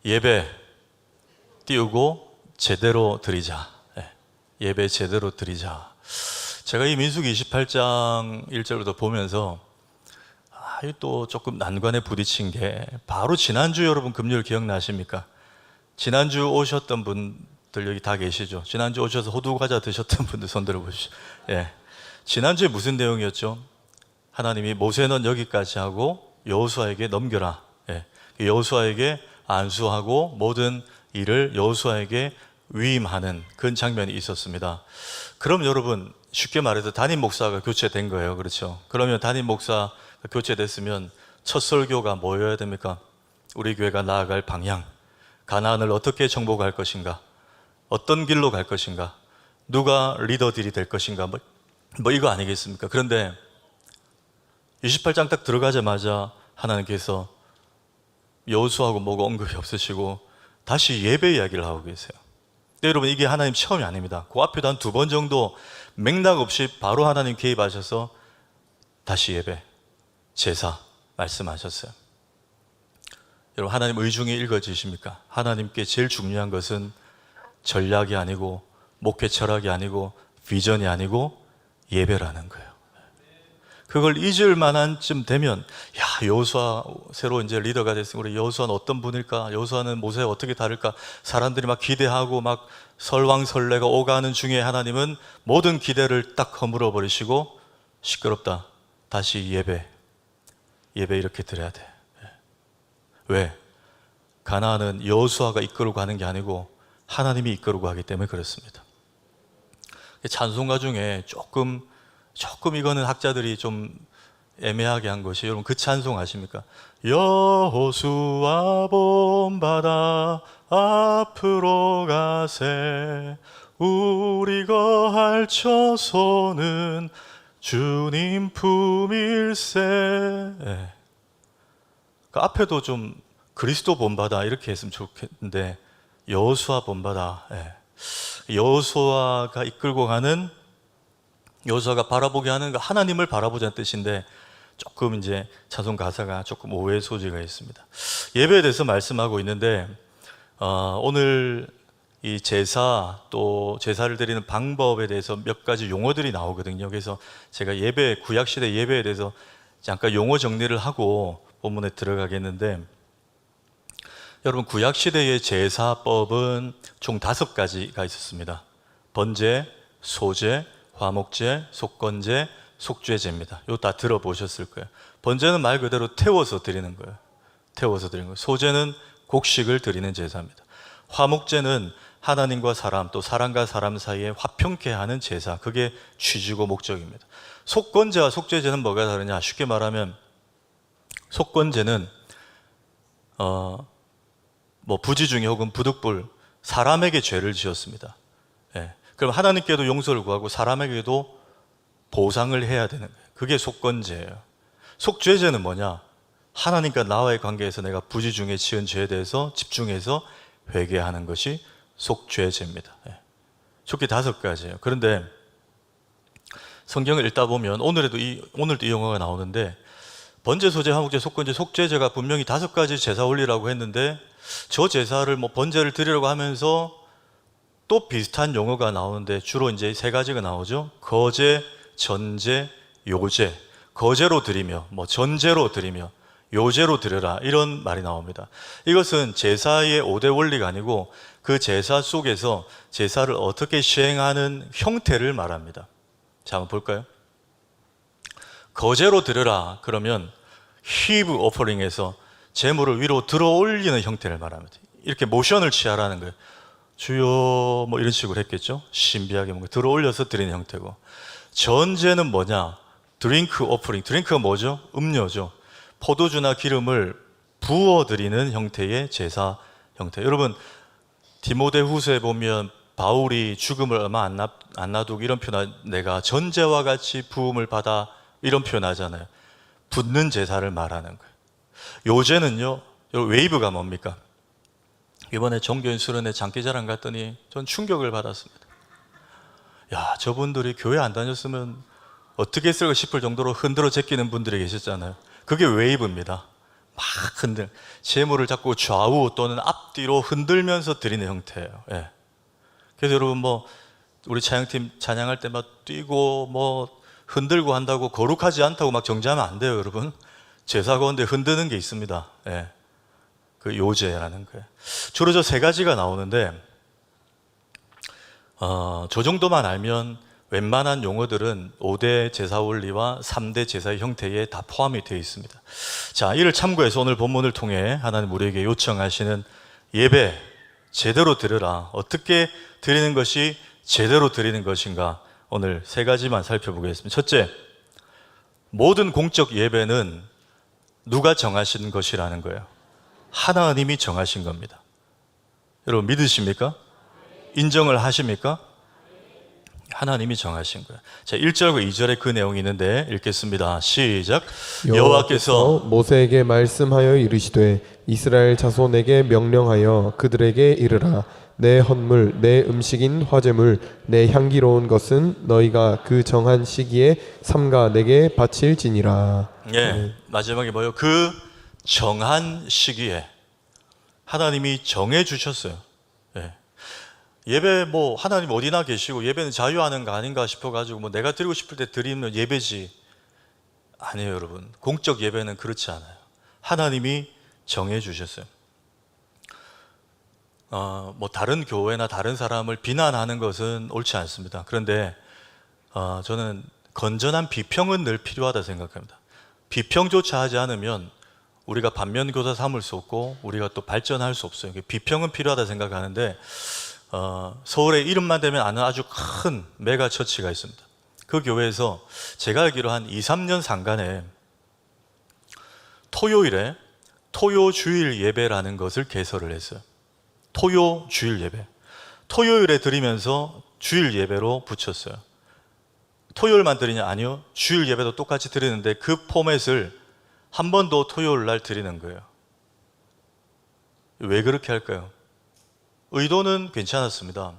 예배 띄우고 제대로 드리자. 예배 제대로 드리자. 제가 이 민수기 28장 1절부터 보면서 또 조금 난관에 부딪힌 게 바로 지난주 여러분 금요일 기억나십니까? 지난주 오셨던 분들 여기 다 계시죠? 지난주 오셔서 호두과자 드셨던 분들 손 들어보시죠. 지난주에 무슨 내용이었죠? 하나님이 모세는 여기까지 하고 여호수아에게 넘겨라. 여호수아에게 안수하고 모든 일을 여호수아에게 위임하는 그런 장면이 있었습니다. 그럼 여러분 쉽게 말해서 담임 목사가 교체된 거예요. 그렇죠? 그러면 담임 목사 교체됐으면 첫 설교가 뭐여야 됩니까? 우리 교회가 나아갈 방향, 가나안을 어떻게 정복할 것인가, 어떤 길로 갈 것인가, 누가 리더들이 될 것인가, 뭐 이거 아니겠습니까? 그런데 28장 딱 들어가자마자 하나님께서 여호수아하고 뭐가 언급이 없으시고 다시 예배 이야기를 하고 계세요. 근데 여러분 이게 하나님 처음이 아닙니다. 그 앞에도 한 2번 정도 맥락 없이 바로 하나님 개입하셔서 다시 예배, 제사 말씀하셨어요. 여러분 하나님 의중이 읽어지십니까? 하나님께 제일 중요한 것은 전략이 아니고 목회 철학이 아니고 비전이 아니고 예배라는 거예요. 그걸 잊을 만한 쯤 되면 여호수아 새로 이제 리더가 됐으면 우리 여호수아는 어떤 분일까? 여호수아는 모세와 어떻게 다를까? 사람들이 막 기대하고 막 설왕설래가 오가는 중에 하나님은 모든 기대를 딱 허물어 버리시고 시끄럽다. 다시 예배 이렇게 드려야 돼. 왜? 가나안은 여호수아가 이끌고 가는 게 아니고 하나님이 이끌고 가기 때문에 그렇습니다. 찬송가 중에 조금 이거는 학자들이 좀 애매하게 한 것이, 여러분 그 찬송 아십니까? 여호수아 본바다 앞으로 가세 우리 거할 처소는 주님 품일세. 그 앞에도 좀 그리스도 본바다 이렇게 했으면 좋겠는데 여호수아 본바다. 여호수아가 이끌고 가는, 여호수아가 바라보게 하는 하나님을 바라보자는 뜻인데 조금 이제 찬송 가사가 조금 오해의 소지가 있습니다. 예배에 대해서 말씀하고 있는데 오늘 이 제사 또 제사를 드리는 방법에 대해서 몇 가지 용어들이 나오거든요. 그래서 제가 예배, 구약시대 예배에 대해서 잠깐 용어 정리를 하고 본문에 들어가겠는데, 여러분 구약시대의 제사법은 총 5가지가 있었습니다. 번제, 소제, 화목제, 속건제, 속죄제입니다. 이거 다 들어보셨을 거예요. 번제는 말 그대로 태워서 드리는 거예요. 태워서 드리는 거예요. 소제는 곡식을 드리는 제사입니다. 화목제는 하나님과 사람, 또 사람과 사람 사이에 화평케 하는 제사, 그게 취지고 목적입니다. 속건제와 속죄제는 뭐가 다르냐? 쉽게 말하면 속건제는 부지 중에 혹은 부득불 사람에게 죄를 지었습니다. 그럼 하나님께도 용서를 구하고 사람에게도 보상을 해야 되는 거예요. 그게 속건제예요. 속죄제는 뭐냐? 하나님과 나와의 관계에서 내가 부지 중에 지은 죄에 대해서 집중해서 회개하는 것이 속죄제입니다. 좋게 5가지예요. 그런데 성경을 읽다 보면 오늘도 이 용어가 나오는데, 번제, 소제, 화목제, 속건제, 속죄제가 분명히 5가지 제사 원리라고 했는데 저 제사를 번제를 드리려고 하면서 또 비슷한 용어가 나오는데 주로 이제 3가지가 나오죠. 거제, 전제, 요제. 거제로 드리며 전제로 드리며 요제로 드려라, 이런 말이 나옵니다. 이것은 제사의 5대 원리가 아니고 그 제사 속에서 제사를 어떻게 시행하는 형태를 말합니다. 자, 한번 볼까요? 거제로 드려라 그러면 heave offering에서 제물을 위로 들어 올리는 형태를 말합니다. 이렇게 모션을 취하라는 거예요. 주여 이런 식으로 했겠죠. 신비하게 뭔가 들어 올려서 드리는 형태고, 전제는 뭐냐? 드링크 오퍼링. 드링크가 뭐죠? 음료죠. 포도주나 기름을 부어 드리는 형태의 제사 형태. 여러분 디모데후서에 보면 바울이 죽음을 얼마 안 놔두고 이런 표현, 내가 전제와 같이 부음을 받아, 이런 표현하잖아요. 붓는 제사를 말하는 거예요. 요제는요, 웨이브가 뭡니까? 이번에 종교인 수련회 장기자랑 갔더니 전 충격을 받았습니다. 저분들이 교회 안 다녔으면 어떻게 했을까 싶을 정도로 흔들어 제끼는 분들이 계셨잖아요. 그게 웨이브입니다. 막 재물을 자꾸 좌우 또는 앞뒤로 흔들면서 드리는 형태예요. 예. 그래서 여러분 뭐 우리 찬양팀 찬양할 때 막 뛰고 뭐 흔들고 한다고 거룩하지 않다고 막 정지하면 안 돼요, 여러분. 제사 가운데 흔드는 게 있습니다. 예. 그 요제라는 거예요. 주로 저 세 가지가 나오는데 저 정도만 알면 웬만한 용어들은 5대 제사 원리와 3대 제사의 형태에 다 포함이 되어 있습니다. 자, 이를 참고해서 오늘 본문을 통해 하나님 우리에게 요청하시는 예배 제대로 드려라. 어떻게 드리는 것이 제대로 드리는 것인가? 오늘 세 가지만 살펴보겠습니다. 첫째, 모든 공적 예배는 누가 정하신 것이라는 거예요? 하나님이 정하신 겁니다. 여러분 믿으십니까? 인정을 하십니까? 하나님이 정하신 거예요. 자, 1절과 2절에 그 내용이 있는데 읽겠습니다. 시작. 여호와께서 모세에게 말씀하여 이르시되 이스라엘 자손에게 명령하여 그들에게 이르라. 내 헌물, 내 음식인 화제물, 내 향기로운 것은 너희가 그 정한 시기에 삼가 내게 바칠지니라. 예, 마지막에 뭐요? 그 정한 시기에 하나님이 정해 주셨어요. 예. 예배 뭐 하나님 어디나 계시고 예배는 자유하는 거 아닌가 싶어가지고 뭐 내가 드리고 싶을 때 드리면 예배지. 아니에요, 여러분. 공적 예배는 그렇지 않아요. 하나님이 정해 주셨어요. 뭐 다른 교회나 다른 사람을 비난하는 것은 옳지 않습니다. 그런데 저는 건전한 비평은 늘 필요하다 생각합니다. 비평조차 하지 않으면 우리가 반면교사 삼을 수 없고 우리가 또 발전할 수 없어요. 비평은 필요하다 생각하는데 서울에 이름만 대면 아는 아주 큰 메가 처치가 있습니다. 그 교회에서 제가 알기로 한 2, 3년 상간에 토요일에 토요주일 예배라는 것을 개설을 했어요. 토요주일 예배. 토요일에 드리면서 주일 예배로 붙였어요. 토요일만 드리냐? 아니요. 주일 예배도 똑같이 드리는데 그 포맷을 한 번 더 토요일 날 드리는 거예요. 왜 그렇게 할까요? 의도는 괜찮았습니다.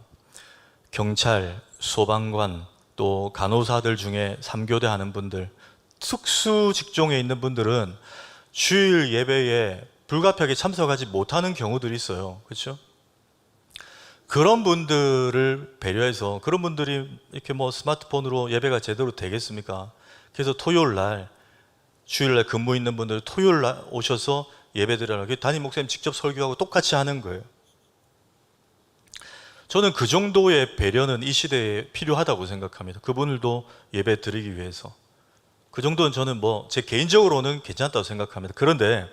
경찰, 소방관, 또 간호사들 중에 3교대 하는 분들, 특수 직종에 있는 분들은 주일 예배에 불가피하게 참석하지 못하는 경우들이 있어요. 그렇죠? 그런 분들을 배려해서 그런 분들이 이렇게 뭐 스마트폰으로 예배가 제대로 되겠습니까? 그래서 토요일 날, 주일 날 근무 있는 분들 토요일 날 오셔서 예배 드리라고 담임 목사님 직접 설교하고 똑같이 하는 거예요. 저는 그 정도의 배려는 이 시대에 필요하다고 생각합니다. 그분들도 예배 드리기 위해서. 그 정도는 저는 뭐 제 개인적으로는 괜찮다고 생각합니다. 그런데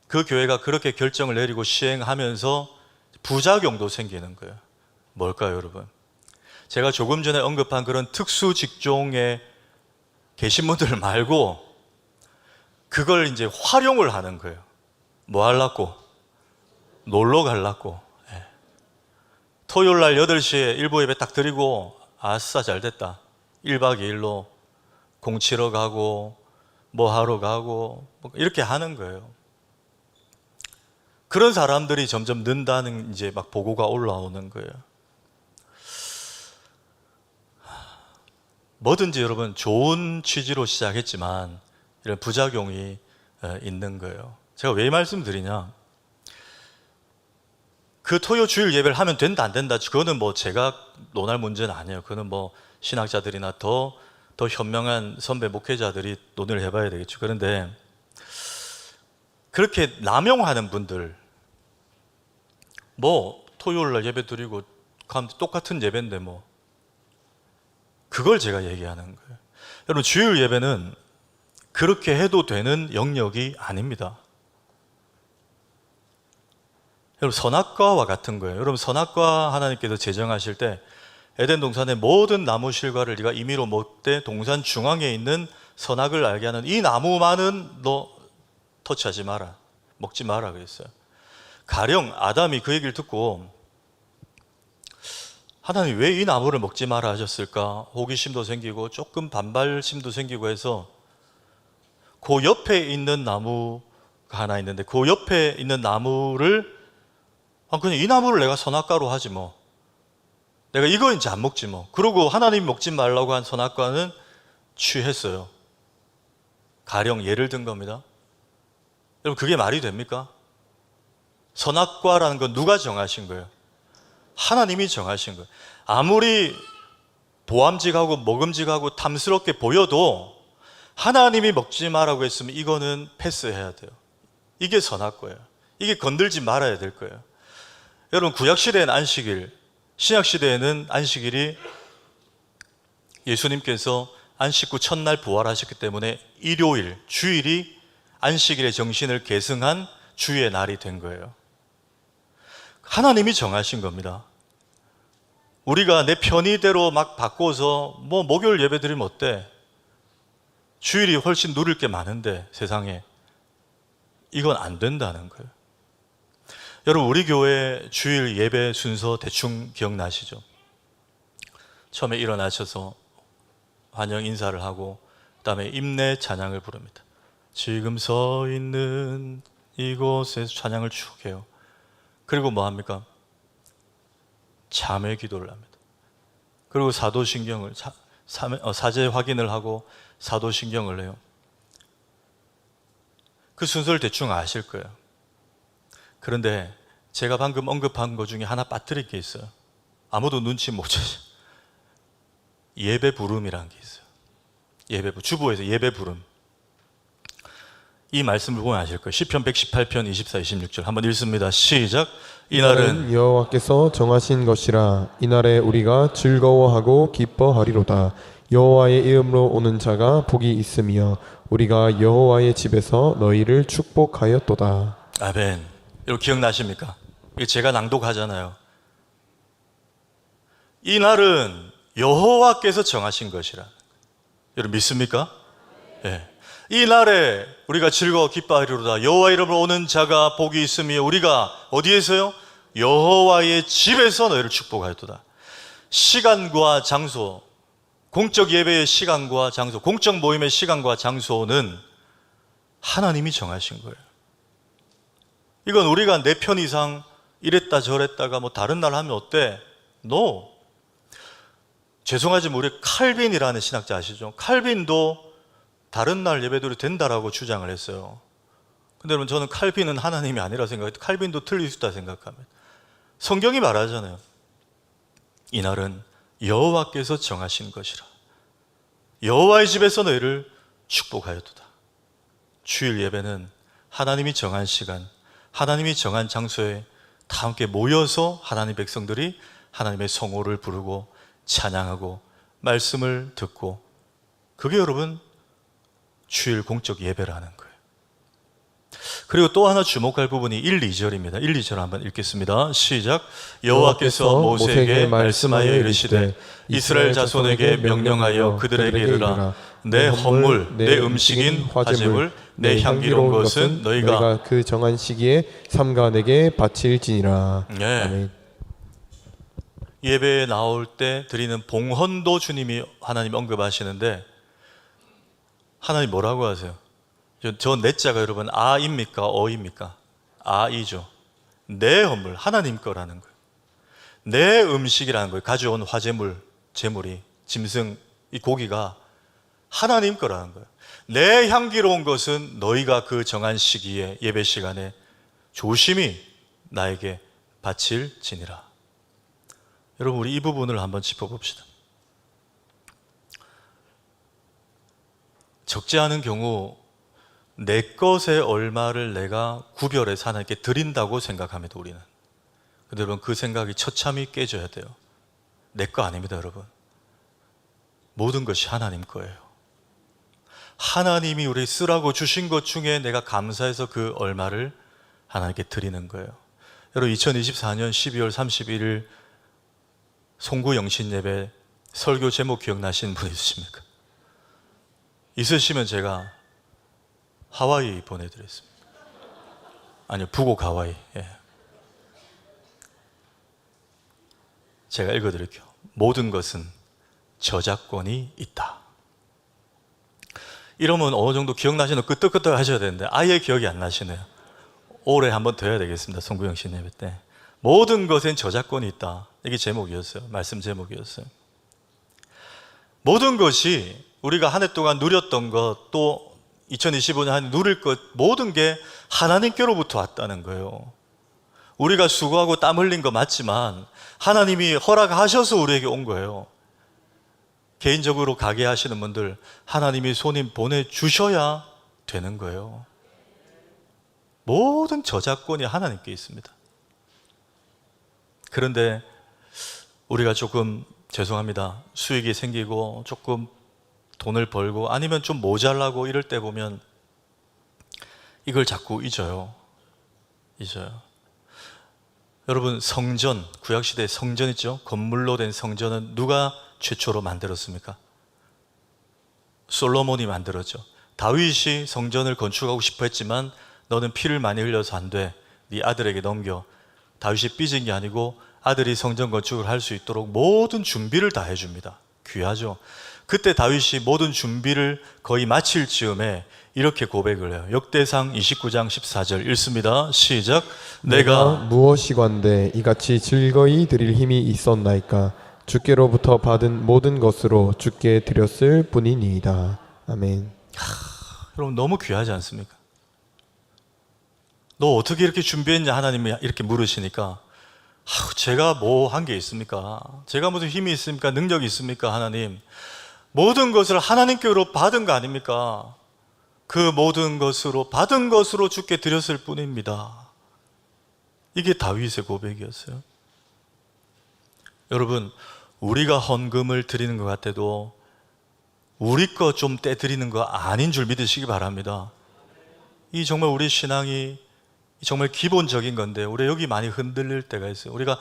그 교회가 그렇게 결정을 내리고 시행하면서 부작용도 생기는 거예요. 뭘까요, 여러분? 제가 조금 전에 언급한 그런 특수 직종에 계신 분들 말고 그걸 이제 활용을 하는 거예요. 뭐 하려고? 놀러 가려고. 예. 토요일 날 8시에 일부 예배 딱 드리고 아싸 잘 됐다. 1박 2일로 공치러 가고 뭐 하러 가고 뭐 이렇게 하는 거예요. 그런 사람들이 점점 는다는 이제 막 보고가 올라오는 거예요. 뭐든지 여러분 좋은 취지로 시작했지만 이런 부작용이 있는 거예요. 제가 왜 말씀드리냐? 그 토요 주일 예배를 하면 된다 안 된다 그거는 뭐 제가 논할 문제는 아니에요. 그거는 뭐 신학자들이나 더 현명한 선배 목회자들이 논의를 해봐야 되겠죠. 그런데 그렇게 남용하는 분들 뭐 토요일 날 예배 드리고 가면 똑같은 예배인데 뭐 그걸 제가 얘기하는 거예요. 여러분 주일 예배는 그렇게 해도 되는 영역이 아닙니다. 여러분 선악과와 같은 거예요. 여러분 선악과 하나님께서 제정하실 때 에덴 동산의 모든 나무 실과를 네가 임의로 먹되 동산 중앙에 있는 선악을 알게 하는 이 나무만은 너 터치하지 마라. 먹지 마라 그랬어요. 가령 아담이 그 얘기를 듣고 하나님 왜 이 나무를 먹지 마라 하셨을까? 호기심도 생기고 조금 반발심도 생기고 해서 그 옆에 있는 나무가 하나 있는데 그 옆에 있는 나무를 그냥 이 나무를 내가 선악과로 하지 뭐. 내가 이거 이제 안 먹지 뭐. 그러고 하나님 먹지 말라고 한 선악과는 취했어요. 가령 예를 든 겁니다. 여러분 그게 말이 됩니까? 선악과라는 건 누가 정하신 거예요? 하나님이 정하신 거예요. 아무리 보암직하고 먹음직하고 탐스럽게 보여도 하나님이 먹지 말라고 했으면 이거는 패스해야 돼요. 이게 선악과예요. 이게 건들지 말아야 될 거예요. 여러분 구약시대에는 안식일, 신약시대에는 안식일이 예수님께서 안식 후 첫날 부활하셨기 때문에 일요일, 주일이 안식일의 정신을 계승한 주의 날이 된 거예요. 하나님이 정하신 겁니다. 우리가 내 편의대로 막 바꿔서 뭐 목요일 예배 드리면 어때? 주일이 훨씬 누릴 게 많은데 세상에. 이건 안 된다는 거예요. 여러분 우리 교회 주일 예배 순서 대충 기억나시죠? 처음에 일어나셔서 환영 인사를 하고 그다음에 임내 찬양을 부릅니다. 지금 서 있는 이곳에서 찬양을 쭉 해요. 그리고 뭐 합니까? 참회 기도를 합니다. 그리고 사도신경을 사제 확인을 하고 사도신경을 해요. 그 순서를 대충 아실 거예요. 그런데 제가 방금 언급한 것 중에 하나 빠뜨릴 게 있어요. 아무도 눈치 못 채죠. 예배 부름이라는 게 있어요. 주보에서 예배 부름. 이 말씀을 보면 아실 거예요. 시편 118편 24, 26절 한번 읽습니다. 시작. 이날은 여호와께서 정하신 것이라. 이날에 우리가 즐거워하고 기뻐하리로다. 여호와의 이름으로 오는 자가 복이 있으며 우리가 여호와의 집에서 너희를 축복하였도다. 아멘. 여러분 기억나십니까? 이거 제가 낭독하잖아요. 이 날은 여호와께서 정하신 것이라. 여러분 믿습니까? 예. 이 날에 우리가 즐거워 기뻐하리로다. 여호와 이름으로 오는 자가 복이 있으며 우리가 어디에서요? 여호와의 집에서 너희를 축복하였도다. 시간과 장소, 공적 예배의 시간과 장소, 공적 모임의 시간과 장소는 하나님이 정하신 거예요. 이건 우리가 내 편 이상 이랬다 저랬다가 뭐 다른 날 하면 어때? No. 죄송하지만 우리 칼빈이라는 신학자 아시죠? 칼빈도 다른 날 예배드려도 된다라고 주장을 했어요. 근데 여러분 저는 칼빈은 하나님이 아니라 생각해요. 칼빈도 틀릴 수 있다 생각합니다. 성경이 말하잖아요. 이날은 여호와께서 정하신 것이라. 여호와의 집에서 너희를 축복하였도다. 주일 예배는 하나님이 정한 시간, 하나님이 정한 장소에 다 함께 모여서 하나님 백성들이 하나님의 성호를 부르고 찬양하고 말씀을 듣고, 그게 여러분 주일 공적 예배라는 거예요. 그리고 또 하나 주목할 부분이 1, 2절입니다. 1, 2절 한번 읽겠습니다. 시작. 여호와께서 모세에게 말씀하여 이르시되 이스라엘 자손에게 명령하여 그들에게 이르라. 내 헌물, 내 음식인 화제물, 내 향기로운 것은 너희가 그 정한 시기에 삼가 내게 바칠지니라. 네. 아멘. 예배에 나올 때 드리는 봉헌도 주님이 하나님 언급하시는데, 하나님 뭐라고 하세요? 저 내자가 여러분 아입니까? 어입니까? 아이죠. 내 헌물, 하나님 거라는 거예요. 내 음식이라는 거예요. 가져온 화제물, 제물이, 짐승, 이 고기가 하나님 거라는 거예요. 내 향기로운 것은 너희가 그 정한 시기에, 예배 시간에 조심히 나에게 바칠지니라. 여러분 우리 이 부분을 한번 짚어봅시다. 적지 않은 경우 내 것의 얼마를 내가 구별해서 하나님께 드린다고 생각합니다, 우리는. 근데 여러분 그 생각이 처참히 깨져야 돼요. 내 거 아닙니다, 여러분. 모든 것이 하나님 거예요. 하나님이 우리 쓰라고 주신 것 중에 내가 감사해서 그 얼마를 하나님께 드리는 거예요. 여러분 2024년 12월 31일 송구 영신 예배 설교 제목 기억나시는 분 있으십니까? 있으시면 제가 하와이 보내드렸습니다. 아니요, 북옥 하와이. 예. 제가 읽어드릴게요. 모든 것은 저작권이 있다. 이러면 어느 정도 기억나시는 끄떡끄떡 하셔야 되는데 아예 기억이 안 나시네요. 올해 한번 더 해야 되겠습니다. 송구영신 예배 때. 모든 것엔 저작권이 있다. 이게 제목이었어요. 말씀 제목이었어요. 모든 것이 우리가 한 해 동안 누렸던 것, 또 2025년 누릴 것 모든 게 하나님께로부터 왔다는 거예요. 우리가 수고하고 땀 흘린 거 맞지만 하나님이 허락하셔서 우리에게 온 거예요. 개인적으로 가게 하시는 분들 하나님이 손님 보내주셔야 되는 거예요. 모든 저작권이 하나님께 있습니다. 그런데 우리가 조금 죄송합니다. 수익이 생기고 조금 돈을 벌고 아니면 좀 모자라고 이럴 때 보면 이걸 자꾸 잊어요. 여러분, 성전, 구약시대 성전 있죠? 건물로 된 성전은 누가 최초로 만들었습니까? 솔로몬이 만들었죠. 다윗이 성전을 건축하고 싶어 했지만 너는 피를 많이 흘려서 안 돼. 네 아들에게 넘겨. 다윗이 삐진 게 아니고 아들이 성전 건축을 할 수 있도록 모든 준비를 다 해줍니다. 귀하죠. 그때 다윗이 모든 준비를 거의 마칠 즈음에 이렇게 고백을 해요. 역대상 29장 14절 읽습니다. 시작. 내가 무엇이건대 이같이 즐거이 드릴 힘이 있었나이까 주께로부터 받은 모든 것으로 주께 드렸을 뿐이니이다. 아멘. 여러분, 너무 귀하지 않습니까? 너 어떻게 이렇게 준비했냐 하나님이 이렇게 물으시니까 제가 뭐 한 게 있습니까? 제가 무슨 힘이 있습니까? 능력이 있습니까? 하나님, 모든 것을 하나님께로 받은 거 아닙니까? 그 모든 것으로 받은 것으로 주께 드렸을 뿐입니다. 이게 다윗의 고백이었어요. 여러분, 우리가 헌금을 드리는 것 같아도 우리 거 좀 떼드리는 거 아닌 줄 믿으시기 바랍니다. 이 정말 우리 신앙이 정말 기본적인 건데 우리 여기 많이 흔들릴 때가 있어요. 우리가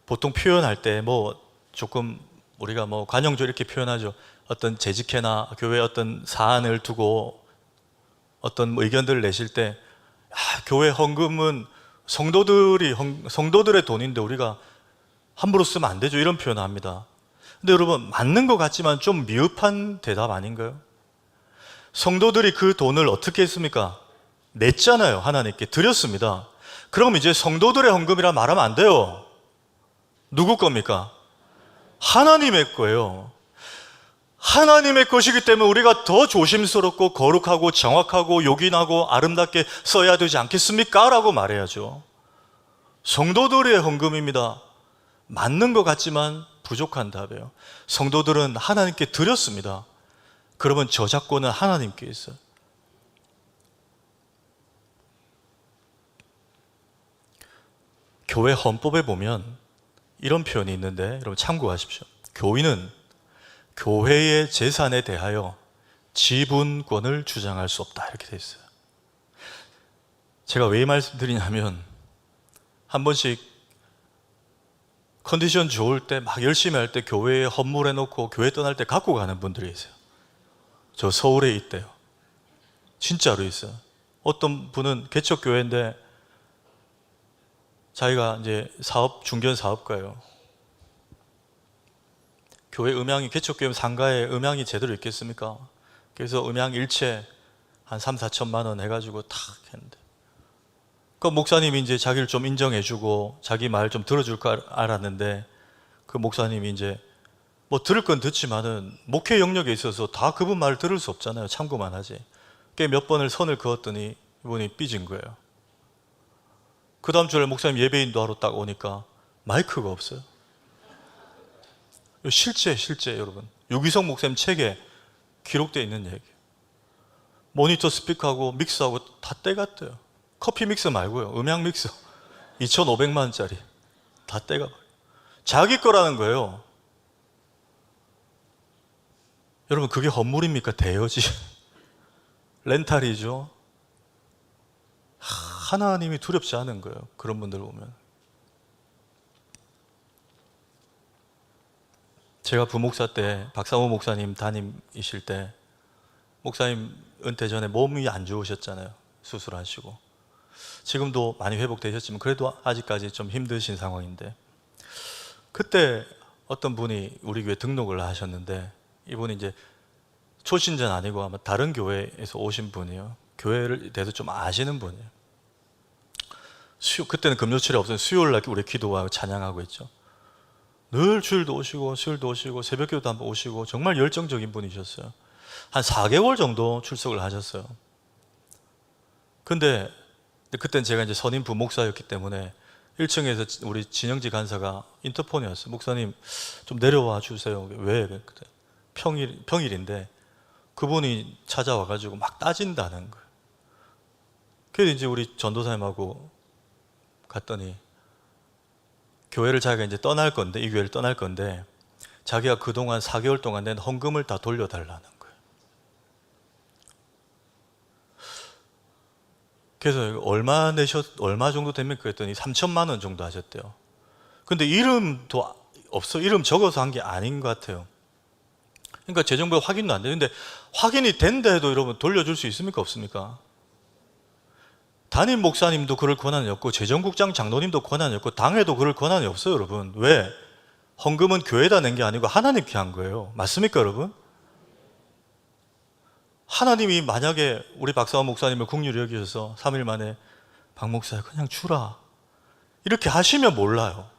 보통 표현할 때 뭐 조금 우리가 뭐 관용적으로 이렇게 표현하죠. 어떤 재직회나 교회 어떤 사안을 두고 어떤 뭐 의견들을 내실 때 교회 헌금은 성도들의 돈인데 우리가 함부로 쓰면 안 되죠. 이런 표현을 합니다. 근데 여러분, 맞는 것 같지만 좀 미흡한 대답 아닌가요? 성도들이 그 돈을 어떻게 했습니까? 냈잖아요. 하나님께 드렸습니다. 그럼 이제 성도들의 헌금이라 말하면 안 돼요. 누구 겁니까? 하나님의 거예요. 하나님의 것이기 때문에 우리가 더 조심스럽고 거룩하고 정확하고 요긴하고 아름답게 써야 되지 않겠습니까? 라고 말해야죠. 성도들의 헌금입니다. 맞는 것 같지만 부족한 답이에요. 성도들은 하나님께 드렸습니다. 그러면 저작권은 하나님께 있어요. 교회 헌법에 보면 이런 표현이 있는데 여러분 참고하십시오. 교인은 교회의 재산에 대하여 지분권을 주장할 수 없다, 이렇게 되어 있어요. 제가 왜 말씀드리냐면 한 번씩 컨디션 좋을 때 막 열심히 할 때 교회에 헌물해 놓고 교회 떠날 때 갖고 가는 분들이 있어요. 저 서울에 있대요. 진짜로 있어요. 어떤 분은 개척교회인데 자기가 이제 중견 사업가예요. 교회 음향이, 개척교회 상가에 음향이 제대로 있겠습니까? 그래서 음향 일체 한 3, 4천만 원 해가지고 탁 했는데, 그 목사님이 이제 자기를 좀 인정해주고 자기 말 좀 들어줄 거 알았는데, 그 목사님이 이제 뭐 들을 건 듣지만은 목회 영역에 있어서 다 그분 말을 들을 수 없잖아요. 참고만 하지. 꽤 몇 번을 선을 그었더니 이분이 삐진 거예요. 그 다음 주에 목사님 예배인도 하러 딱 오니까 마이크가 없어요. 실제 여러분, 유기성 목사님 책에 기록되어 있는 얘기예요. 모니터 스피커하고 믹스하고 다 떼갔대요. 커피 믹스 말고요, 음향 믹스 2,500만 원짜리 다 떼가버려요. 자기 거라는 거예요. 여러분, 그게 헌물입니까? 대여지 렌탈이죠. 하나님이 두렵지 않은 거예요. 그런 분들 보면. 제가 부목사 때 박상호 목사님 담임이실 때, 목사님 은퇴 전에 몸이 안 좋으셨잖아요. 수술하시고 지금도 많이 회복되셨지만 그래도 아직까지 좀 힘드신 상황인데, 그때 어떤 분이 우리 교회 등록을 하셨는데, 이분이 이제 초신자는 아니고 아마 다른 교회에서 오신 분이에요. 교회를 대해서 좀 아시는 분이에요. 그때는 금요일에 없어요. 수요일날 우리 기도하고 찬양하고 있죠. 늘 주일도 오시고 수요일도 오시고 새벽기도도 한번 오시고 정말 열정적인 분이셨어요. 한 4개월 정도 출석을 하셨어요. 근데 그때는 제가 이제 선임 부목사였기 때문에 1층에서 우리 진영지 간사가 인터폰이 왔어요. 목사님 좀 내려와 주세요. 왜? 그때 평일인데 그분이 찾아와가지고 막 따진다는 거예요. 그래서 이제 우리 전도사님하고 갔더니 교회를 자기가 이제 떠날 건데, 이 교회를 떠날 건데 자기가 그동안 4개월 동안 낸 헌금을 다 돌려달라는 거예요. 그래서 얼마 정도 됩니까? 그랬더니 3천만 원 정도 하셨대요. 근데 이름도 없어. 이름 적어서 한 게 아닌 것 같아요. 그러니까 재정부에 확인도 안 돼요. 근데 확인이 된다 해도 여러분 돌려줄 수 있습니까? 없습니까? 담임 목사님도 그럴 권한이 없고 재정국장 장로님도 권한이 없고 당회도 그럴 권한이 없어요, 여러분. 왜? 헌금은 교회에다 낸 게 아니고 하나님께 한 거예요. 맞습니까, 여러분? 하나님이 만약에 우리 박사원 목사님을 긍휼히 여기셔서 3일 만에 박 목사 그냥 주라 이렇게 하시면 몰라요.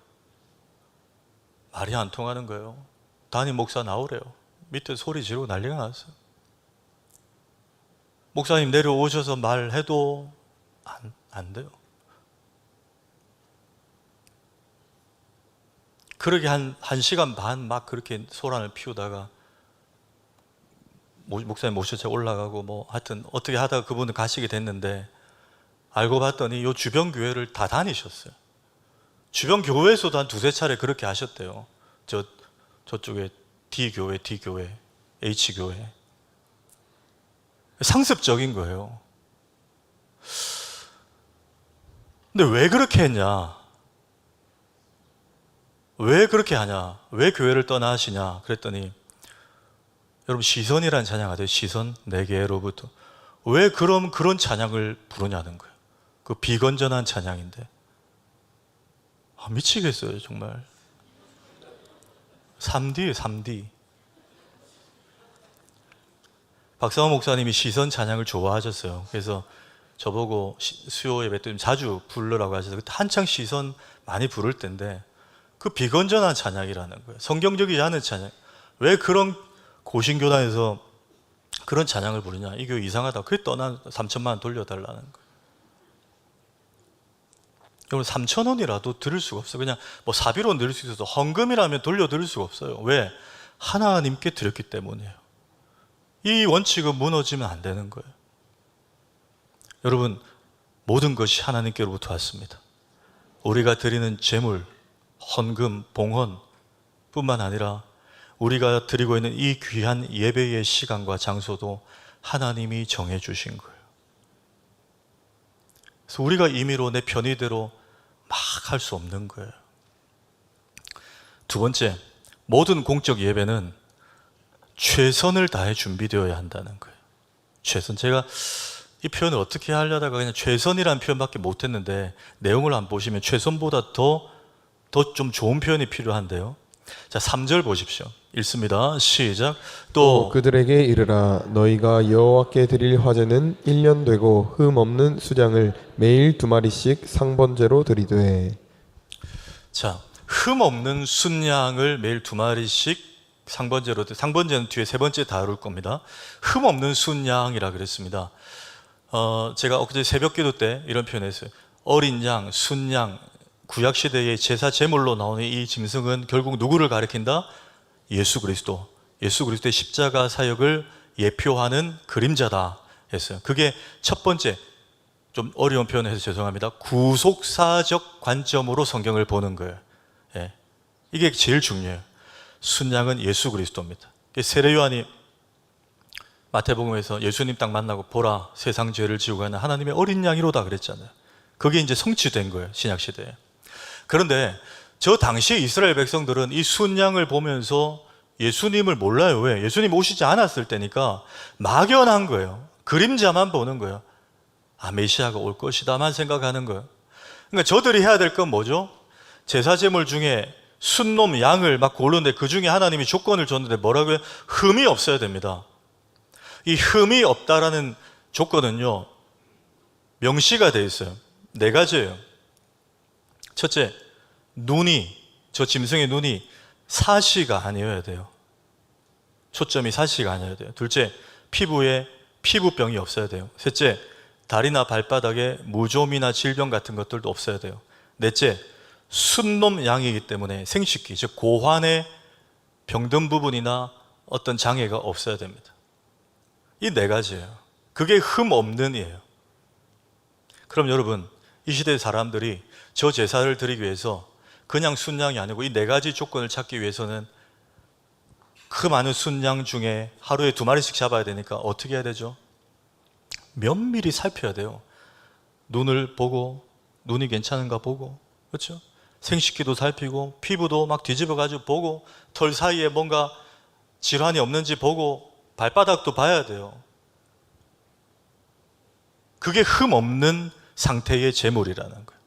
말이 안 통하는 거예요. 담임 목사 나오래요. 밑에 소리 지르고 난리가 났어요. 목사님 내려오셔서 말해도 안 돼요. 그렇게 한 시간 반 막 그렇게 소란을 피우다가 목사님 모셔서 올라가고 뭐 하여튼 어떻게 하다가 그분은 가시게 됐는데 알고 봤더니 요 주변 교회를 다 다니셨어요. 주변 교회에서도 한 두세 차례 그렇게 하셨대요. 저쪽에 D교회, H교회. 상습적인 거예요. 근데 왜 그렇게 했냐? 왜 그렇게 하냐? 왜 교회를 떠나 하시냐? 그랬더니 여러분 시선이라는 찬양 아세요? 시선 내게로부터. 왜 그런 찬양을 부르냐는 거예요. 그 비건전한 찬양인데. 미치겠어요 정말. 3D. 박사원 목사님이 시선 찬양을 좋아하셨어요. 그래서 저보고 수요 예배 때 자주 부르라고 하셔서 그때 한창 시선 많이 부를 때인데 그 비건전한 찬양이라는 거예요. 성경적이지 않은 찬양. 왜 그런 고신교단에서 그런 찬양을 부르냐? 이 교회 이상하다. 그래 떠난 3천만 원 돌려달라는 거예요. 여러분 3천 원이라도 드릴 수가 없어요. 그냥 뭐 사비로 드릴 수 있어도 헌금이라면 돌려드릴 수가 없어요. 왜? 하나님께 드렸기 때문이에요. 이 원칙은 무너지면 안 되는 거예요. 여러분 모든 것이 하나님께로부터 왔습니다. 우리가 드리는 제물, 헌금, 봉헌 뿐만 아니라 우리가 드리고 있는 이 귀한 예배의 시간과 장소도 하나님이 정해 주신 거예요. 그래서 우리가 임의로 내 편의대로 막 할 수 없는 거예요. 두 번째, 모든 공적 예배는 최선을 다해 준비되어야 한다는 거예요. 최선. 제가 이 표현을 어떻게 하려다가 그냥 최선이라는 표현밖에 못했는데 내용을 안 보시면 최선보다 더 좀 좋은 표현이 필요한데요. 자, 3절 보십시오. 읽습니다. 시작. 또 그들에게 이르라 너희가 여호와께 드릴 화제는 1년 되고 흠 없는 수장을 매일 2마리씩 상번제로 드리되. 자, 흠 없는 순양을 매일 2마리씩 상번제는 뒤에 세 번째 다룰 겁니다. 흠 없는 순양이라 그랬습니다. 제가 엊그제 새벽기도 때 이런 표현했어요. 어린 양, 순양, 구약시대의 제사 제물로 나오는 이 짐승은 결국 누구를 가리킨다? 예수 그리스도의 십자가 사역을 예표하는 그림자다 했어요. 그게 첫 번째, 좀 어려운 표현을 해서 죄송합니다. 구속사적 관점으로 성경을 보는 거예요. 예. 이게 제일 중요해요. 순양은 예수 그리스도입니다. 세례 요한이 마태복음에서 예수님 딱 만나고 보라 세상 죄를 지우고 가는 하나님의 어린 양이로다 그랬잖아요. 그게 이제 성취된 거예요. 신약시대에. 그런데 저 당시 이스라엘 백성들은 이 순양을 보면서 예수님을 몰라요. 왜? 예수님 오시지 않았을 때니까 막연한 거예요. 그림자만 보는 거예요. 메시아가 올 것이다만 생각하는 거예요. 그러니까 저들이 해야 될 건 뭐죠? 제사제물 중에 순놈 양을 막 고르는데 그 중에 하나님이 조건을 줬는데 뭐라고요? 흠이 없어야 됩니다. 이 흠이 없다라는 조건은요 명시가 되어 있어요. 4가지예요. 첫째, 저 짐승의 눈이 사시가 아니어야 돼요. 초점이 사시가 아니어야 돼요. 둘째, 피부에 피부병이 없어야 돼요. 셋째, 다리나 발바닥에 무좀이나 질병 같은 것들도 없어야 돼요. 넷째, 순놈 양이기 때문에 생식기, 즉 고환의 병든 부분이나 어떤 장애가 없어야 됩니다. 이 네 가지예요. 그게 흠 없는 이에요. 그럼 여러분, 이 시대의 사람들이 저 제사를 드리기 위해서 그냥 순양이 아니고 이 네 가지 조건을 찾기 위해서는 그 많은 순양 중에 하루에 2마리씩 잡아야 되니까 어떻게 해야 되죠? 면밀히 살펴야 돼요. 눈을 보고, 눈이 괜찮은가 보고, 그렇죠? 생식기도 살피고, 피부도 막 뒤집어가지고 보고, 털 사이에 뭔가 질환이 없는지 보고, 발바닥도 봐야 돼요. 그게 흠 없는 상태의 제물이라는 거예요.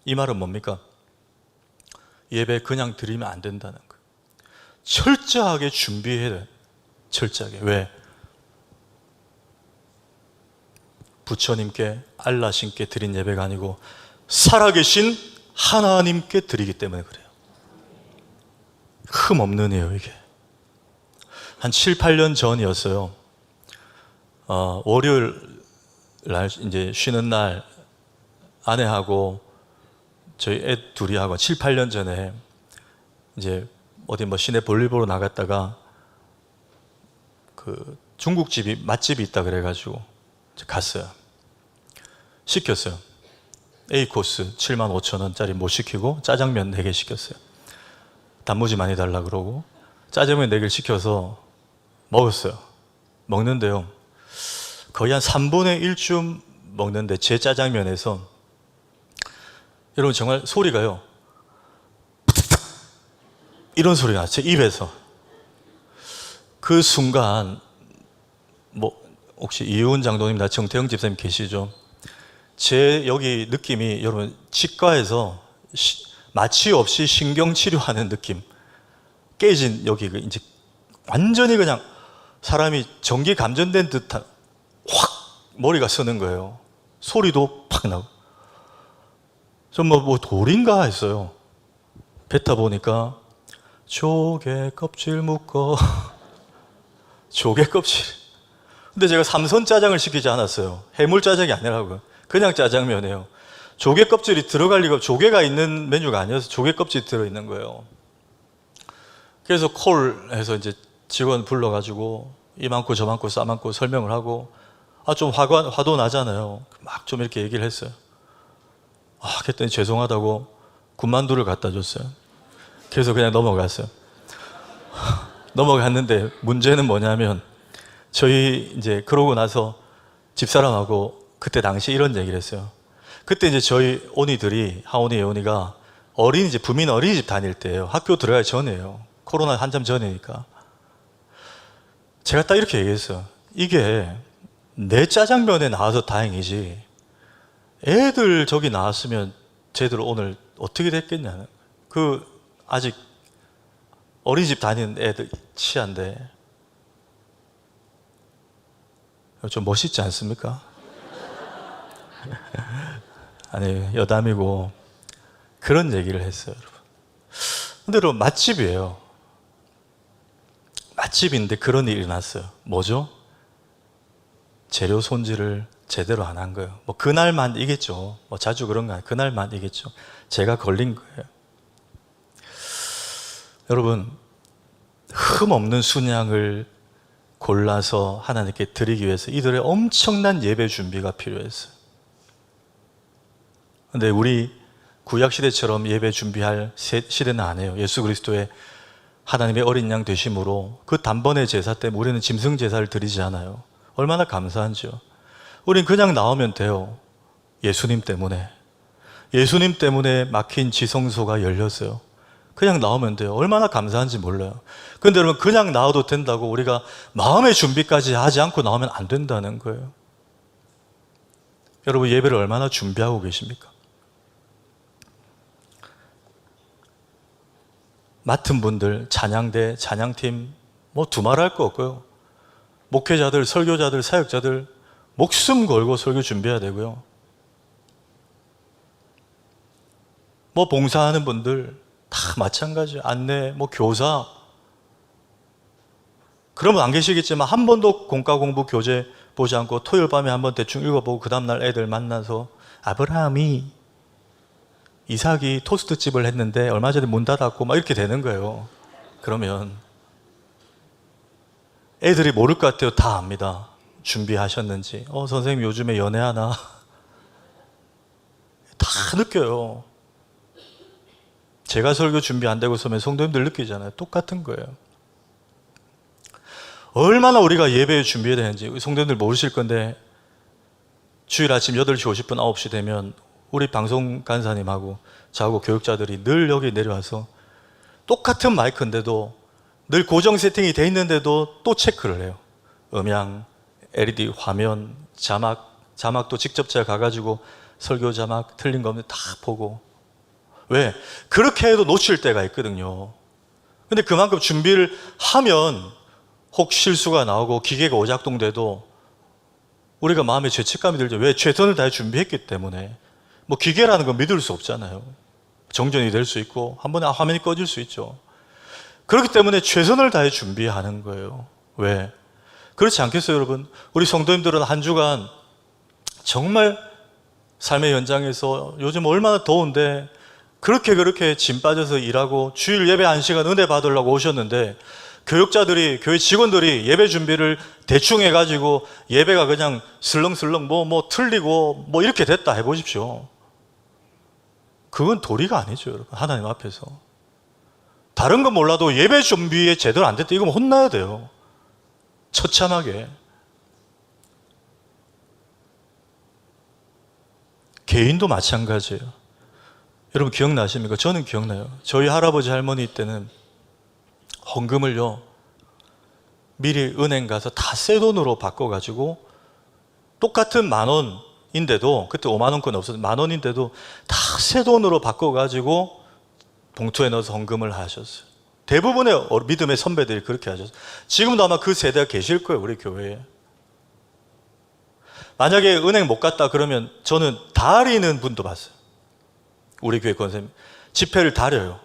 이 말은 뭡니까? 예배 그냥 드리면 안 된다는 거예요. 철저하게 준비해야 돼요. 철저하게. 왜? 부처님께, 알라신께 드린 예배가 아니고 살아계신 하나님께 드리기 때문에 그래요. 흠 없는 이에요, 이게. 한 7, 8년 전이었어요. 월요일 날, 이제 쉬는 날, 아내하고 저희 애 둘이 하고 7, 8년 전에 이제 어디 뭐 시내 볼일 보러 나갔다가 그 중국집이, 맛집이 있다 그래가지고 갔어요. 시켰어요. A코스 75,000원짜리 못 시키고 짜장면 4개 시켰어요. 단무지 많이 달라 그러고 짜장면 4개를 시켜서 먹었어요. 먹는데요, 거의 한 3분의 1쯤 먹는데 제 짜장면에서 여러분 정말 소리가요, 이런 소리가 나요. 제 입에서. 그 순간 뭐 혹시 이훈 장로님이나 정태영 집사님 계시죠? 제 여기 느낌이 여러분 치과에서 마취 없이 신경치료하는 느낌, 깨진 여기 이제 완전히 그냥 사람이 전기 감전된 듯한 확 머리가 서는 거예요. 소리도 팍 나고. 좀 뭐 돌인가 했어요. 뱉어 보니까 조개 껍질 묶어. 조개 껍질. 근데 제가 삼선 짜장을 시키지 않았어요. 해물 짜장이 아니라고요. 그냥 짜장면이에요. 조개 껍질이 들어갈 리가, 조개가 있는 메뉴가 아니어서 조개 껍질이 들어있는 거예요. 그래서 콜해서 이제 직원 불러가지고 이 많고 저 많고 싸 많고 설명을 하고, 좀 화도 나잖아요. 막 좀 이렇게 얘기를 했어요. 그랬더니 죄송하다고 군만두를 갖다 줬어요. 그래서 그냥 넘어갔어요. 넘어갔는데 문제는 뭐냐면, 저희 이제 그러고 나서 집사람하고 그때 당시 이런 얘기를 했어요. 그때 이제 저희 오니들이, 하오니, 예오니가 어린이집, 부민 어린이집 다닐 때예요. 학교 들어가기 전이에요. 코로나 한참 전이니까. 제가 딱 이렇게 얘기했어요. 이게 내 짜장면에 나와서 다행이지, 애들 저기 나왔으면 쟤들 오늘 어떻게 됐겠냐는. 그 아직 어린이집 다니는 애들 치안데 좀 멋있지 않습니까? 아니, 여담이고 그런 얘기를 했어요, 여러분. 근데 여러분, 맛집이에요. 맛집인데 그런 일이 났어요. 뭐죠? 재료 손질을 제대로 안 한 거예요. 뭐 그날만 이겠죠. 뭐 자주 그런 거 아니에요. 그날만 이겠죠. 제가 걸린 거예요. 여러분, 흠 없는 순양을 골라서 하나님께 드리기 위해서 이들의 엄청난 예배 준비가 필요했어요. 근데 우리 구약시대처럼 예배 준비할 시대는 아니에요. 예수 그리스도의 하나님의 어린 양 되심으로 그 단번의 제사 때문에 우리는 짐승 제사를 드리지 않아요. 얼마나 감사한지요. 우린 그냥 나오면 돼요. 예수님 때문에. 예수님 때문에 막힌 지성소가 열렸어요. 그냥 나오면 돼요. 얼마나 감사한지 몰라요. 그런데 여러분, 그냥 나와도 된다고 우리가 마음의 준비까지 하지 않고 나오면 안 된다는 거예요. 여러분, 예배를 얼마나 준비하고 계십니까? 맡은 분들, 찬양대, 찬양팀, 뭐 두말할 거 없고요. 목회자들, 설교자들, 사역자들 목숨 걸고 설교 준비해야 되고요. 뭐 봉사하는 분들 다 마찬가지예요. 안내, 뭐 교사. 그러면 안 계시겠지만 한 번도 공과 공부 교재 보지 않고 토요일 밤에 한번 대충 읽어보고 그 다음날 애들 만나서 아브라함이 이삭이 토스트집을 했는데 얼마 전에 문 닫았고 막 이렇게 되는 거예요. 그러면 애들이 모를 것 같아요. 다 압니다. 준비하셨는지. 선생님 요즘에 연애하나? 다 느껴요. 제가 설교 준비 안 되고 서면 성도님들 느끼잖아요. 똑같은 거예요. 얼마나 우리가 예배에 준비해야 되는지 성도님들 모르실 건데 주일 아침 8시 50분 9시 되면 우리 방송 간사님하고 저하고 교육자들이 늘 여기 내려와서 똑같은 마이크인데도 늘 고정 세팅이 돼 있는데도 또 체크를 해요. 음향, LED 화면, 자막도 직접 제가 가가지고 설교 자막 틀린 거 없는데 다 보고. 왜? 그렇게 해도 놓칠 때가 있거든요. 근데 그만큼 준비를 하면 혹 실수가 나오고 기계가 오작동돼도 우리가 마음에 죄책감이 들죠. 왜? 최선을 다해 준비했기 때문에. 뭐 기계라는 건 믿을 수 없잖아요. 정전이 될 수 있고 한 번에 화면이 꺼질 수 있죠. 그렇기 때문에 최선을 다해 준비하는 거예요. 왜? 그렇지 않겠어요, 여러분? 우리 성도님들은 한 주간 정말 삶의 현장에서 요즘 얼마나 더운데 그렇게 짐 빠져서 일하고 주일 예배 1시간 은혜 받으려고 오셨는데 교육자들이, 교회 직원들이 예배 준비를 대충 해가지고 예배가 그냥 슬렁슬렁 뭐 틀리고 뭐 이렇게 됐다 해보십시오. 그건 도리가 아니죠, 여러분. 하나님 앞에서. 다른 건 몰라도 예배 준비에 제대로 안 됐다. 이거면 혼나야 돼요. 처참하게. 개인도 마찬가지예요. 여러분 기억나십니까? 저는 기억나요. 저희 할아버지 할머니 때는 헌금을요 미리 은행 가서 다 새 돈으로 바꿔가지고 똑같은 10,000원인데도 그때 50,000원권 없어서 10,000원인데도 다 새 돈으로 바꿔가지고 봉투에 넣어서 헌금을 하셨어요. 대부분의 믿음의 선배들이 그렇게 하셨어요. 지금도 아마 그 세대가 계실 거예요, 우리 교회에. 만약에 은행 못 갔다 그러면 저는 다리는 분도 봤어요. 우리 교회 권사님 지폐를 다려요.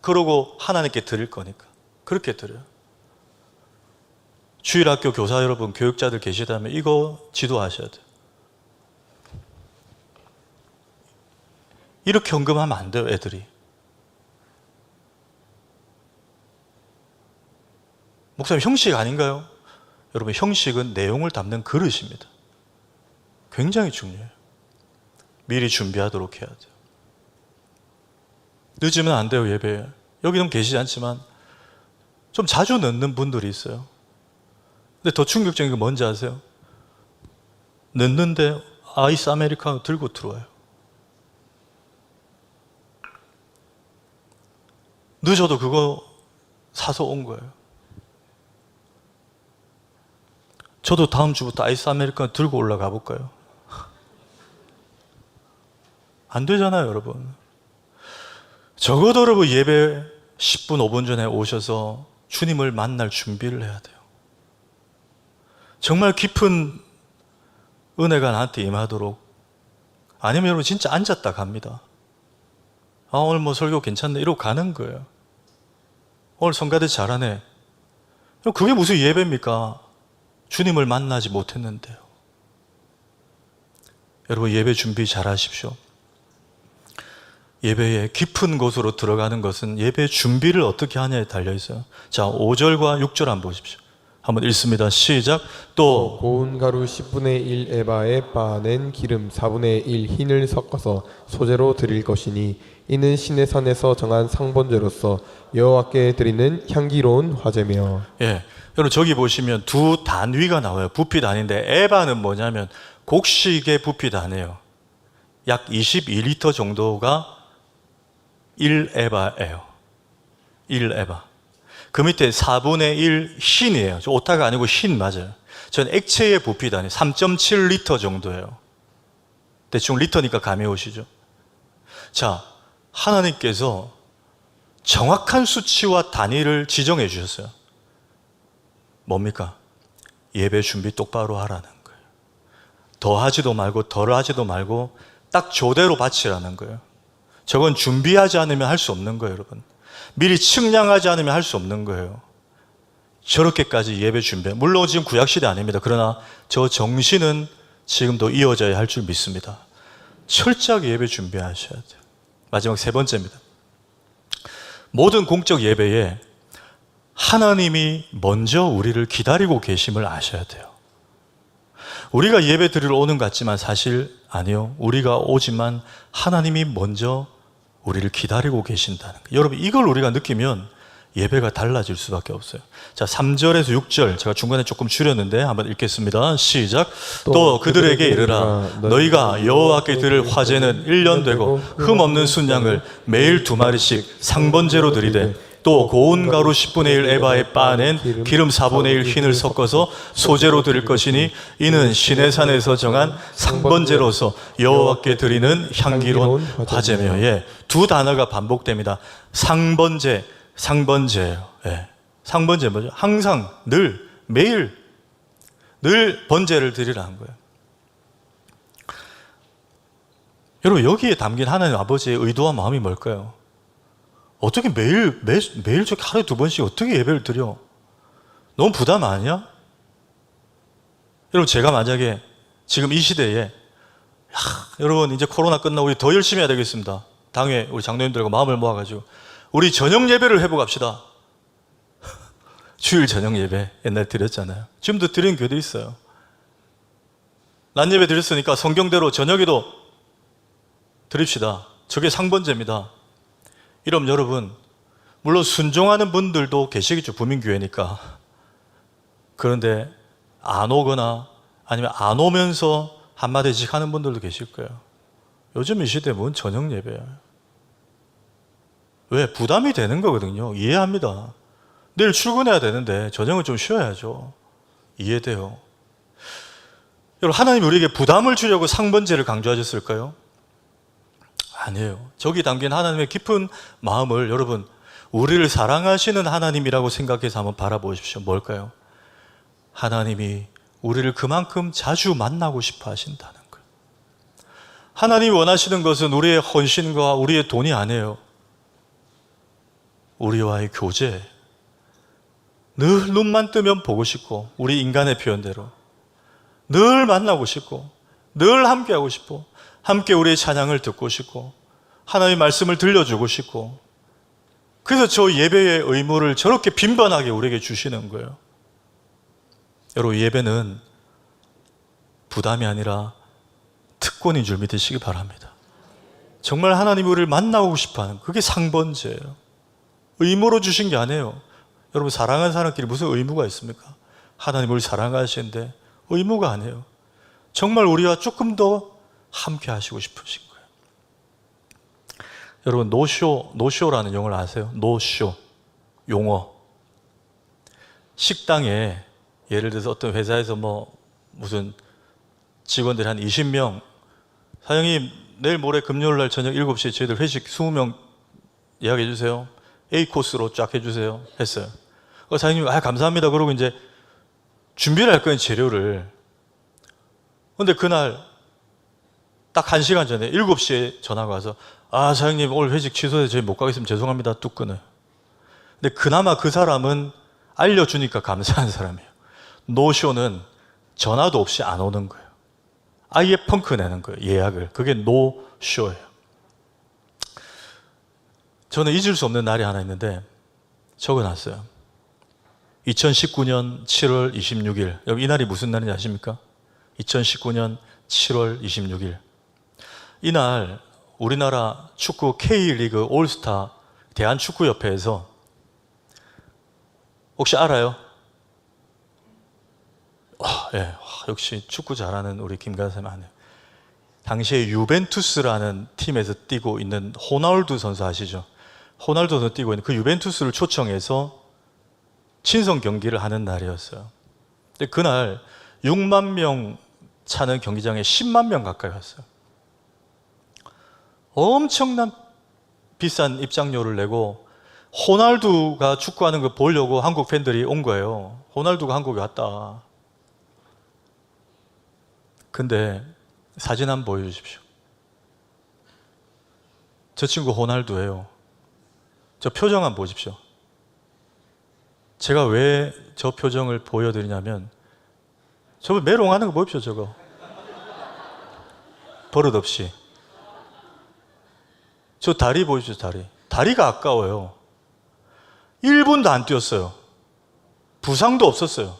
그러고 하나님께 드릴 거니까 그렇게 드려요. 주일학교 교사 여러분, 교육자들 계시다면 이거 지도하셔야 돼요. 이렇게 헌금하면 안 돼요, 애들이. 목사님 형식 아닌가요? 여러분 형식은 내용을 담는 그릇입니다. 굉장히 중요해요. 미리 준비하도록 해야 돼요. 늦으면 안 돼요, 예배에. 여기는 계시지 않지만 좀 자주 늦는 분들이 있어요. 근데 더 충격적인 게 뭔지 아세요? 늦는데 아이스 아메리카노 들고 들어와요. 늦어도 그거 사서 온 거예요. 저도 다음 주부터 아이스 아메리카노 들고 올라가 볼까요? 안 되잖아요, 여러분. 적어도 여러분 예배 10분, 5분 전에 오셔서 주님을 만날 준비를 해야 돼요. 정말 깊은 은혜가 나한테 임하도록. 아니면 여러분 진짜 앉았다 갑니다. 오늘 뭐 설교 괜찮네 이러고 가는 거예요. 오늘 성가대 잘하네. 그게 무슨 예배입니까? 주님을 만나지 못했는데요. 여러분 예배 준비 잘 하십시오. 예배에 깊은 곳으로 들어가는 것은 예배 준비를 어떻게 하냐에 달려있어요. 자, 5절과 6절 한번 보십시오. 한번 읽습니다. 시작. 또 고운 가루 10분의 1 에바에 빻아낸 기름 4분의 1 흰을 섞어서 소재로 드릴 것이니 이는 신의 산에서 정한 상번제로서 여호와께 드리는 향기로운 화제며. 예, 여러분 저기 보시면 두 단위가 나와요. 부피 단위인데 에바는 뭐냐면 곡식의 부피 단위예요. 약 22리터 정도가 1에바예요. 1에바. 그 밑에 4분의 1 흰이에요. 저 오타가 아니고 흰 맞아요. 전 액체의 부피 단위 3.7리터 정도예요. 대충 리터니까 감이 오시죠? 자, 하나님께서 정확한 수치와 단위를 지정해 주셨어요. 뭡니까? 예배 준비 똑바로 하라는 거예요. 더하지도 말고 덜하지도 말고 딱 조대로 바치라는 거예요. 저건 준비하지 않으면 할 수 없는 거예요, 여러분. 미리 측량하지 않으면 할 수 없는 거예요. 저렇게까지 예배 준비해. 물론 지금 구약시대 아닙니다. 그러나 저 정신은 지금도 이어져야 할 줄 믿습니다. 철저하게 예배 준비하셔야 돼요. 마지막 세 번째입니다. 모든 공적 예배에 하나님이 먼저 우리를 기다리고 계심을 아셔야 돼요. 우리가 예배 드리러 오는 것 같지만 사실 아니요. 우리가 오지만 하나님이 먼저 우리를 기다리고 계신다는 거예요. 여러분, 이걸 우리가 느끼면 예배가 달라질 수밖에 없어요. 자, 3절에서 6절 제가 중간에 조금 줄였는데 한번 읽겠습니다. 시작. 또 그들에게 이르라. 너희가 여호와께 드릴 화제는 1년 되고 흠없는 순양을 매일 2마리씩 상번제로 드리되 또 고운 가루 10분의 1 에바에 빻아낸 기름 4분의 1 흰을 섞어서 소제로 드릴 것이니 이는 시내산에서 정한 상번제로서 여호와께 드리는 향기로운 화제며. 예, 두 단어가 반복됩니다. 상번제, 상번제예요. 예. 상번제 뭐죠? 항상, 늘, 매일, 늘 번제를 드리라는 거예요. 여러분, 여기에 담긴 하나님 아버지의 의도와 마음이 뭘까요? 어떻게 매일 저렇게 하루에 2번씩 어떻게 예배를 드려? 너무 부담 아니야? 여러분, 제가 만약에 지금 이 시대에 여러분 이제 코로나 끝나고 우리 더 열심히 해야 되겠습니다. 당회 우리 장로님들과 마음을 모아가지고 우리 저녁 예배를 해보갑시다. 주일 저녁 예배 옛날에 드렸잖아요. 지금도 드리는 교회도 있어요. 낮 예배 드렸으니까 성경대로 저녁에도 드립시다. 저게 상번제입니다. 이러면 여러분, 물론 순종하는 분들도 계시겠죠. 부민교회니까. 그런데 안 오거나 아니면 안 오면서 한마디씩 하는 분들도 계실 거예요. 요즘 이 시대에 뭔 저녁 예배예요. 왜? 부담이 되는 거거든요. 이해합니다. 내일 출근해야 되는데 저녁은 좀 쉬어야죠. 이해돼요. 여러분, 하나님이 우리에게 부담을 주려고 상번제를 강조하셨을까요? 아니에요. 저기 담긴 하나님의 깊은 마음을 여러분, 우리를 사랑하시는 하나님이라고 생각해서 한번 바라보십시오. 뭘까요? 하나님이 우리를 그만큼 자주 만나고 싶어 하신다는 거예요. 하나님이 원하시는 것은 우리의 헌신과 우리의 돈이 아니에요. 우리와의 교제. 늘 눈만 뜨면 보고 싶고, 우리 인간의 표현대로 늘 만나고 싶고, 늘 함께하고 싶고, 함께 우리의 찬양을 듣고 싶고, 하나님의 말씀을 들려주고 싶고, 그래서 저 예배의 의무를 저렇게 빈번하게 우리에게 주시는 거예요. 여러분, 예배는 부담이 아니라 특권인 줄 믿으시기 바랍니다. 정말 하나님이 우리를 만나고 싶어하는, 그게 상번제예요. 의무로 주신 게 아니에요. 여러분, 사랑하는 사람끼리 무슨 의무가 있습니까? 하나님 우리를 사랑하시는데 의무가 아니에요. 정말 우리와 조금 더 함께 하시고 싶으신 거예요. 여러분, 노쇼라는 용어를 아세요? 노쇼 용어. 식당에 예를 들어서 어떤 회사에서 무슨 직원들이 한 20명, 사장님 내일 모레 금요일 날 저녁 7시에 저희들 회식 20명 예약해 주세요. A 코스로 쫙 해주세요. 했어요. 사장님이 감사합니다. 그러고 이제 준비를 할 거예요, 재료를. 근데 그날 딱 1시간 전에 7시에 전화가 와서 사장님 오늘 회식 취소해서 저희 못 가겠습니다. 죄송합니다. 뚝 끊어요. 근데 그나마 그 사람은 알려주니까 감사한 사람이에요. 노쇼는 전화도 없이 안 오는 거예요. 아예 펑크 내는 거예요. 예약을. 그게 노쇼예요. 저는 잊을 수 없는 날이 하나 있는데 적어놨어요. 2019년 7월 26일. 여러분, 이 날이 무슨 날인지 아십니까? 2019년 7월 26일. 이날 우리나라 축구 K리그 올스타 대한축구협회에서, 혹시 알아요? 예, 역시 축구 잘하는 우리 김 간사님 아네요. 당시에 유벤투스라는 팀에서 뛰고 있는 호날두 선수 아시죠? 호날두 선수 뛰고 있는 그 유벤투스를 초청해서 친선 경기를 하는 날이었어요. 근데 그날 6만 명 차는 경기장에 10만 명 가까이 왔어요. 엄청난 비싼 입장료를 내고 호날두가 축구하는 거 보려고 한국 팬들이 온 거예요. 호날두가 한국에 왔다. 근데 사진 한번 보여주십시오. 저 친구 호날두예요. 저 표정 한번 보십시오. 제가 왜 저 표정을 보여드리냐면 저거 메롱하는 거 보십시오. 저거 버릇없이. 저 다리 보십시오. 다리가 아까워요. 1분도 안 뛰었어요. 부상도 없었어요.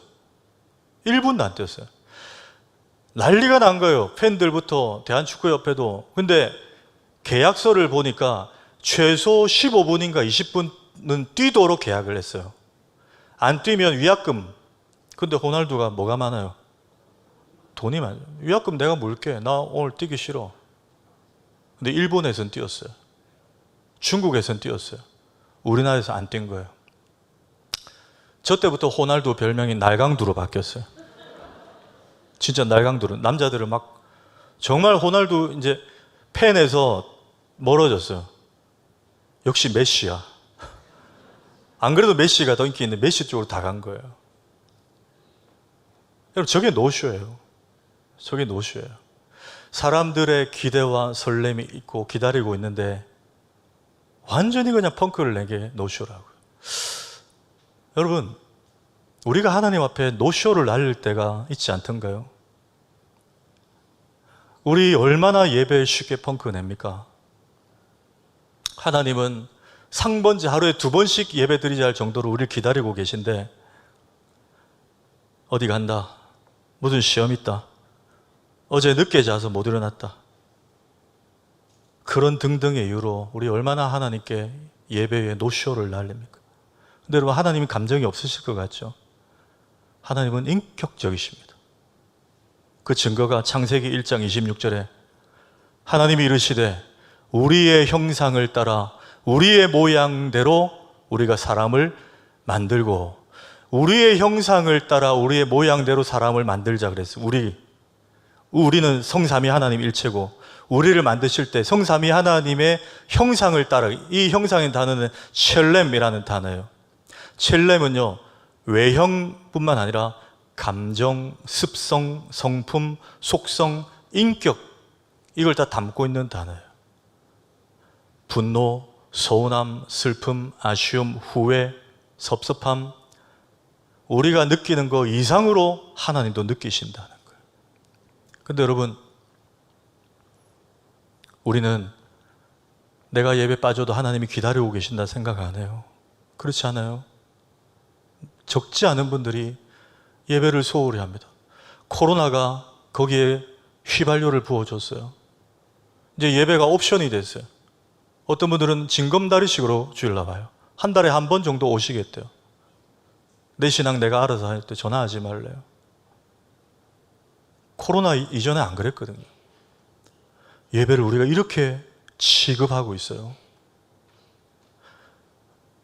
1분도 안 뛰었어요. 난리가 난 거예요. 팬들부터 대한축구협회도. 근데 계약서를 보니까 최소 15분인가 20분은 뛰도록 계약을 했어요. 안 뛰면 위약금. 근데 호날두가 뭐가 많아요? 돈이 많아요. 위약금 내가 물게. 나 오늘 뛰기 싫어. 근데 일본에서는 뛰었어요. 중국에서는 뛰었어요. 우리나라에서 안 뛴 거예요. 저 때부터 호날두 별명이 날강두로 바뀌었어요. 진짜 날강두로. 남자들은 막 정말 호날두 이제 팬에서 멀어졌어요. 역시 메시야. 안 그래도 메시가 더 인기 있는데 메시 쪽으로 다 간 거예요. 여러분, 저게 노쇼예요. 저게 노쇼예요. 사람들의 기대와 설렘이 있고 기다리고 있는데 완전히 그냥 펑크를 내게 노쇼라고요. 여러분, 우리가 하나님 앞에 노쇼를 날릴 때가 있지 않던가요? 우리 얼마나 예배에 쉽게 펑크 냅니까? 하나님은 상번제 하루에 2번씩 예배 드리자 할 정도로 우리를 기다리고 계신데 어디 간다, 무슨 시험 있다, 어제 늦게 자서 못 일어났다, 그런 등등의 이유로 우리 얼마나 하나님께 예배에 노쇼를 날립니까? 근데 여러분, 하나님은 감정이 없으실 것 같죠? 하나님은 인격적이십니다. 그 증거가 창세기 1장 26절에 하나님이 이르시되 우리의 형상을 따라 우리의 모양대로 우리가 사람을 만들고, 우리의 형상을 따라 우리의 모양대로 사람을 만들자 그랬어요. 우리는 성삼위 하나님 일체고, 우리를 만드실 때 성삼위 하나님의 형상을 따라, 이 형상의 단어는 첼렘이라는 단어예요. 첼렘은요, 외형뿐만 아니라 감정, 습성, 성품, 속성, 인격, 이걸 다 담고 있는 단어예요. 분노, 서운함, 슬픔, 아쉬움, 후회, 섭섭함, 우리가 느끼는 거 이상으로 하나님도 느끼신다는 거예요. 근데 여러분, 우리는 내가 예배 빠져도 하나님이 기다리고 계신다 생각 안 해요. 그렇지 않아요? 적지 않은 분들이 예배를 소홀히 합니다. 코로나가 거기에 휘발유를 부어줬어요. 이제 예배가 옵션이 됐어요. 어떤 분들은 징검다리식으로 주일 나와요. 한 달에 한 번 정도 오시겠대요. 내 신앙 내가 알아서 할 때 전화하지 말래요. 코로나 이전에 안 그랬거든요. 예배를 우리가 이렇게 취급하고 있어요.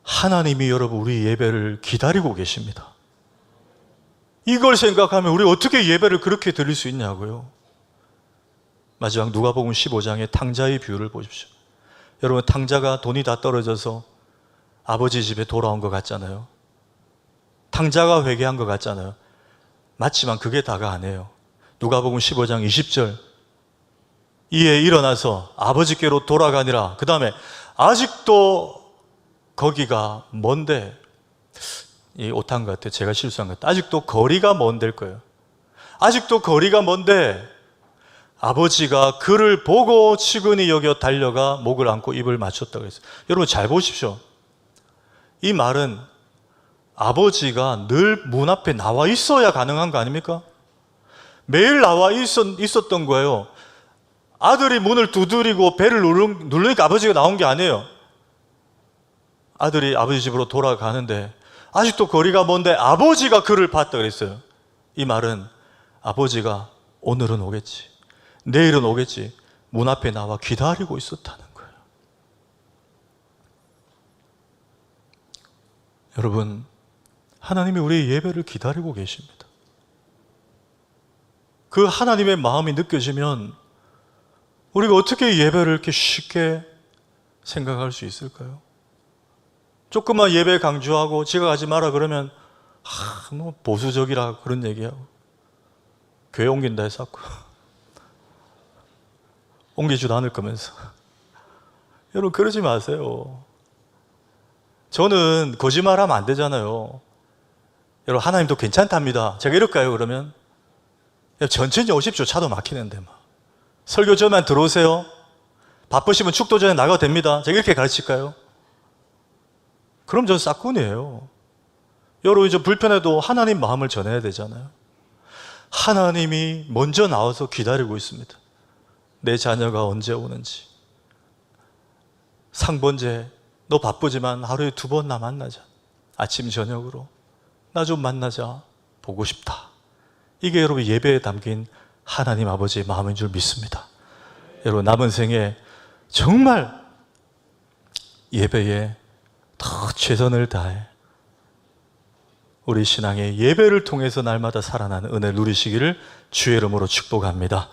하나님이 여러분 우리 예배를 기다리고 계십니다. 이걸 생각하면 우리 어떻게 예배를 그렇게 드릴 수 있냐고요. 마지막 누가복음 15장의 탕자의 비유를 보십시오. 여러분, 탕자가 돈이 다 떨어져서 아버지 집에 돌아온 것 같잖아요. 탕자가 회개한 것 같잖아요. 맞지만 그게 다가 아니에요. 누가복음 15장 20절, 이에 일어나서 아버지께로 돌아가니라. 그 다음에 아직도 거기가 먼데, 이 오탄 것 같아요. 제가 실수한 것 같아요. 아직도 거리가 먼데일 거예요. 아직도 거리가 먼데 아버지가 그를 보고 측은히 여겨 달려가 목을 안고 입을 맞췄다고 했어요. 여러분 잘 보십시오. 이 말은 아버지가 늘 문 앞에 나와 있어야 가능한 거 아닙니까? 매일 나와 있었던 거예요. 아들이 문을 두드리고 배를 누르니까 아버지가 나온 게 아니에요. 아들이 아버지 집으로 돌아가는데 아직도 거리가 먼데 아버지가 그를 봤다 그랬어요. 이 말은 아버지가 오늘은 오겠지, 내일은 오겠지, 문 앞에 나와 기다리고 있었다는 거예요. 여러분, 하나님이 우리의 예배를 기다리고 계십니다. 그 하나님의 마음이 느껴지면 우리가 어떻게 예배를 이렇게 쉽게 생각할 수 있을까요? 조금만 예배 강조하고 지가 가지 마라 그러면 뭐 보수적이라 그런 얘기하고 교회 옮긴다 해서 옮기지도 않을 거면서. 여러분 그러지 마세요. 저는 거짓말하면 안 되잖아요. 여러분, 하나님도 괜찮답니다. 제가 이럴까요, 그러면? 천천히 오십시오. 차도 막히는데. 설교 전만 들어오세요. 바쁘시면 축도 전에 나가도 됩니다. 제가 이렇게 가르칠까요? 그럼 저는 싹군이에요. 여러분, 이제 불편해도 하나님 마음을 전해야 되잖아요. 하나님이 먼저 나와서 기다리고 있습니다. 내 자녀가 언제 오는지. 상번제, 너 바쁘지만 하루에 2번 나 만나자. 아침 저녁으로. 나 좀 만나자. 보고 싶다. 이게 여러분 예배에 담긴 하나님 아버지의 마음인 줄 믿습니다. 여러분, 남은 생에 정말 예배에 더 최선을 다해 우리 신앙의 예배를 통해서 날마다 살아나는 은혜 누리시기를 주의 이름으로 축복합니다.